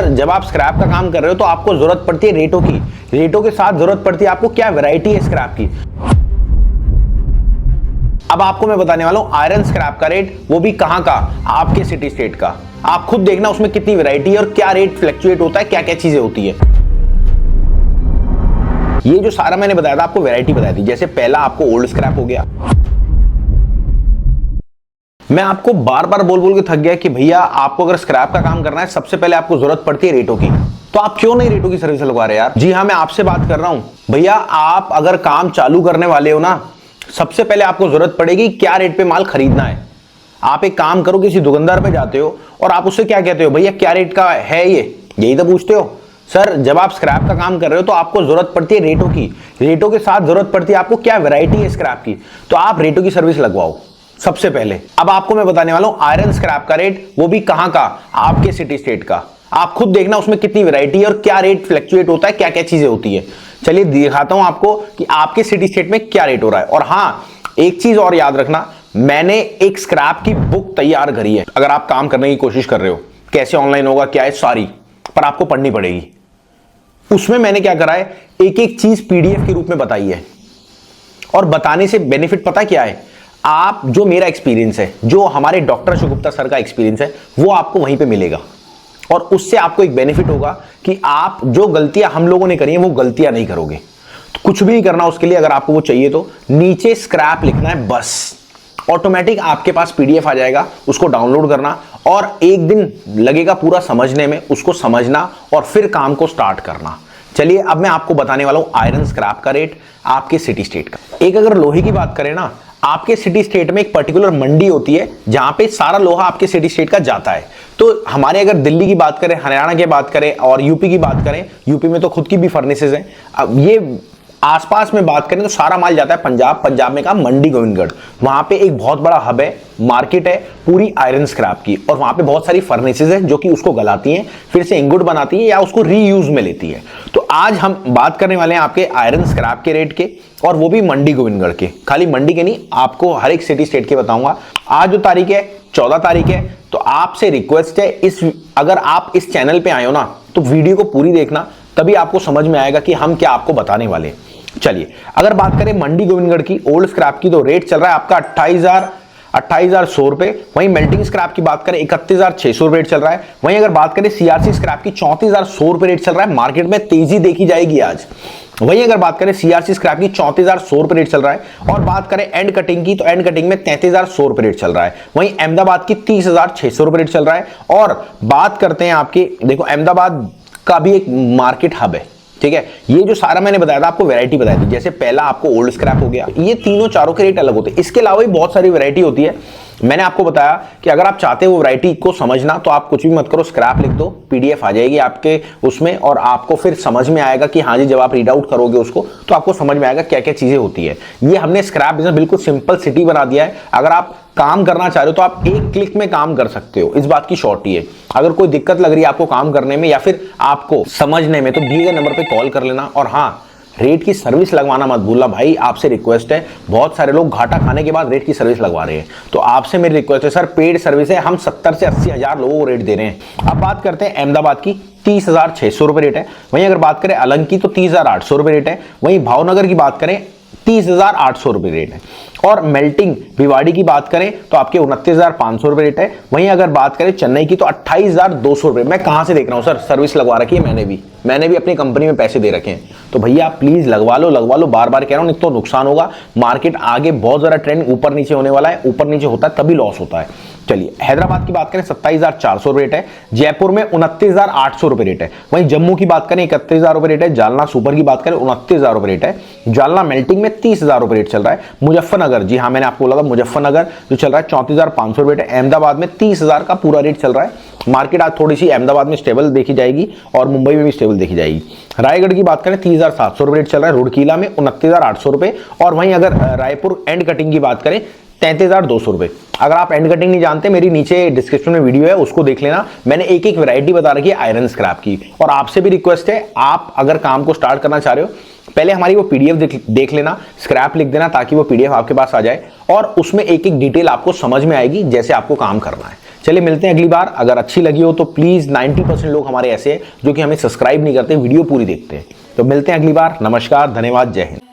जब आप स्क्रैप का काम कर रहे हो तो आपको जरूरत पड़ती है रेटों की। रेटों के साथ जरूरत पड़ती है आपको क्या वैरायटी है स्क्रैप की। अब आपको मैं बताने वाला हूं आयरन स्क्रैप का रेट, वो भी कहां का, आपके सिटी स्टेट का। आप खुद देखना उसमें कितनी वैरायटी है और क्या रेट फ्लक्चुएट होता है, क्या क्या चीजें होती है। ये जो सारा मैंने बताया था आपको वैरायटी बताई थी। जैसे पहला आपको ओल्ड स्क्रैप हो गया। मैं आपको बार बार बोल बोल के थक गया कि भैया आपको अगर स्क्रैप का काम करना है सबसे पहले आपको जरूरत पड़ती है रेटों की। तो आप क्यों नहीं रेटों की सर्विस लगवा रहे यार। जी हाँ, मैं आपसे बात कर रहा हूं भैया। आप अगर काम चालू करने वाले हो ना, सबसे पहले आपको जरूरत पड़ेगी क्या रेट पे माल खरीदना है। आप एक काम करो, किसी दुकानदार पे जाते हो और आप उससे क्या कहते हो, भैया क्या रेट का है ये, यही तो पूछते हो। सर जब आप स्क्रैप का काम कर रहे हो तो आपको जरूरत पड़ती है रेटों की। रेटों के साथ जरूरत पड़ती है आपको क्या वैरायटी है स्क्रैप की। तो आप रेटों की सर्विस लगवाओ सबसे पहले। अब आपको मैं बताने वाला हूं आयरन स्क्रैप का रेट, वो भी कहां का, आपके सिटी स्टेट का। आप खुद देखना उसमें कितनी वैरायटी है और क्या रेट फ्लक्चुएट होता है, क्या क्या चीजें होती है। चलिए दिखाता हूं आपको कि आपके सिटी स्टेट में क्या रेट हो रहा है। और हां, एक चीज और याद रखना, मैंने एक स्क्रैप की बुक तैयार करी है। अगर आप काम करने की कोशिश कर रहे हो, कैसे ऑनलाइन होगा क्या है सारी, पर आपको पढ़नी पड़ेगी। उसमें मैंने क्या करा है, एक एक चीज पीडीएफ के रूप में बताई है। और बताने से बेनिफिट पता क्या है, आप जो मेरा एक्सपीरियंस है, जो हमारे डॉक्टर अशोक गुप्ता सर का एक्सपीरियंस है, वो आपको वहीं पे मिलेगा। और उससे आपको एक बेनिफिट होगा कि आप जो गलतियां हम लोगों ने करी हैं वो गलतियां नहीं करोगे। तो कुछ भी नहीं करना उसके लिए। अगर आपको वो चाहिए तो नीचे स्क्रैप लिखना है बस, ऑटोमेटिक आपके पास पीडीएफ आ जाएगा। उसको डाउनलोड करना और एक दिन लगेगा पूरा समझने में, उसको समझना और फिर काम को स्टार्ट करना। चलिए अब मैं आपको बताने वाला हूं आयरन स्क्रैप का रेट आपके सिटी स्टेट का। एक अगर लोहे की बात करें ना, आपके सिटी स्टेट में एक पर्टिकुलर मंडी होती है जहां पे सारा लोहा आपके सिटी स्टेट का जाता है। तो हमारे अगर दिल्ली की बात करें, हरियाणा की बात करें और यूपी की बात करें, यूपी में तो खुद की भी फर्नेसेस हैं। अब ये आसपास में बात करें तो सारा माल जाता है पंजाब। पंजाब में कहा मंडी गोविंदगढ़, वहां पे एक बहुत बड़ा हब है, मार्केट है पूरी आयरन स्क्रैप की। और वहां पे बहुत सारी फर्नेसेस हैं जो कि उसको गलाती हैं, फिर से इंगोट बनाती है या उसको रीयूज में लेती है। तो आज हम बात करने वाले हैं आपके आयरन स्क्रैप के रेट के, और वो भी मंडी गोविंदगढ़ के। खाली मंडी के नहीं, आपको हर एक सिटी स्टेट के बताऊंगा। आज जो तारीख है 14 तारीख है, तो आपसे रिक्वेस्ट है, अगर आप इस चैनल पे आए हो ना तो वीडियो को पूरी देखना, तभी आपको समझ में आएगा कि हम क्या आपको बताने वाले हैं। चलिए अगर बात करें मंडी गोविंदगढ़ की ओल्ड स्क्रैप की, तो रेट चल रहा है आपका 28,100 रुपए। वहीं मेल्टिंग स्क्रैप की बात करें 31,600 रुपए रेट चल रहा है। वहीं अगर बात करें सीआरसी स्क्रैप की 34,100 रुपए रेट चल रहा है। मार्केट में तेजी देखी जाएगी आज। वहीं अगर बात करें सीआरसी स्क्रैप की 34,100 रुपए रेट चल रहा है। और बात करें एंड कटिंग की, तो एंड कटिंग में 33,100 रुपए रेट चल रहा है। वहीं अहमदाबाद की 30,600 रुपए रेट चल रहा है। और बात करते हैं आपके, देखो अहमदाबाद का भी एक मार्केट हब है, ठीक है। ये जो सारा मैंने बताया था आपको वैरायटी बताई थी। जैसे पहला आपको ओल्ड स्क्रैप हो गया, ये तीनों चारों के रेट अलग होते हैं। इसके अलावा भी बहुत सारी वैरायटी होती है। मैंने आपको बताया कि अगर आप चाहते हो वो वैरायटी को समझना, तो आप कुछ भी मत करो, स्क्रैप लिख दो, पीडीएफ आ जाएगी आपके उसमें, और आपको फिर समझ में आएगा कि हाँ जी, जब आप रीड आउट करोगे उसको तो आपको समझ में आएगा क्या क्या चीजें होती है। ये हमने स्क्रैप बिजनेस बिल्कुल सिंपल सिटी बना दिया है। अगर आप काम करना चाह रहे हो तो आप एक क्लिक में काम कर सकते हो, इस बात की शॉर्टी है। अगर कोई दिक्कत लग रही है आपको काम करने में या फिर आपको समझने में, तो दिए गए नंबर पे कॉल कर लेना। और हाँ, रेट की सर्विस लगवाना मत भूलना भाई, आपसे रिक्वेस्ट है। बहुत सारे लोग घाटा खाने के बाद रेट की सर्विस लगवा रहे हैं, तो आपसे मेरी रिक्वेस्ट है, सर पेड सर्विस है, हम 70 से 80 हजार लोगों को रेट दे रहे हैं। अब बात करते हैं अहमदाबाद की, 30,600 रुपए रेट है। वहीं अगर बात करें अलंग की तो 30,800 रुपए रेट है। वहीं भावनगर की बात करें 30,800 रुपए रेट है। और मेल्टिंग भिवाड़ी की बात करें तो आपके 29,500 रुपए रेट है। वहीं अगर बात करें चेन्नई की तो 28,200 रुपए। मैं कहां से देख रहा हूं सर, सर्विस लगवा रखी है मैंने भी अपनी कंपनी में पैसे दे रखे हैं। तो भैया प्लीज लगवा लो, बार बार कह रहा हूं, नहीं तो नुकसान होगा। मार्केट आगे बहुत ज्यादा ट्रेंड ऊपर नीचे होने वाला है, ऊपर नीचे होता है तभी लॉस होता है। चलिए हैदराबाद की बात करें 27,400 रेट है। जयपुर में 29,800 रुपए रेट है। वहीं जम्मू की बात करें 31,000 रुपए रेट है। जालना सुपर की बात करें 29,000 रुपए रेट है। जालना मेल्टिंग में 30,000 रुपए रेट चल रहा है। मुजफ्फरनगर, जी हाँ मैंने आपको बोला था, मुजफ्फरनगर जो चल रहा है 34,500 रुपए रेट है। अहमदाबाद में 30,000 का पूरा रेट चल रहा है। मार्केट आज थोड़ी सी अहमदाबाद में स्टेबल देखी जाएगी और मुंबई में भी स्टेबल देखी जाएगी। रायगढ़ की बात करें 30,700 रुपए रेट चल रहा है। रुड़कीला में 29,800 रुपए। और वहीं अगर रायपुर एंड कटिंग की बात करें 33,200 रुपए। अगर आप एंड कटिंग नहीं जानते, मेरी नीचे डिस्क्रिप्शन में वीडियो है, उसको देख लेना। मैंने एक एक वैरायटी बता रखी है आयरन स्क्रैप की। और आपसे भी रिक्वेस्ट है, आप अगर काम को स्टार्ट करना चाह रहे हो, पहले हमारी वो पीडीएफ देख लेना, स्क्रैप लिख देना, ताकि वो पीडीएफ आपके पास आ जाए और उसमें एक एक डिटेल आपको समझ में आएगी जैसे आपको काम करना है। चलिए मिलते हैं अगली बार। अगर अच्छी लगी हो तो प्लीज, 90% लोग हमारे ऐसे हैं जो कि हमें सब्सक्राइब नहीं करते, वीडियो पूरी देखते हैं। तो मिलते हैं अगली बार। नमस्कार, धन्यवाद, जय हिंद।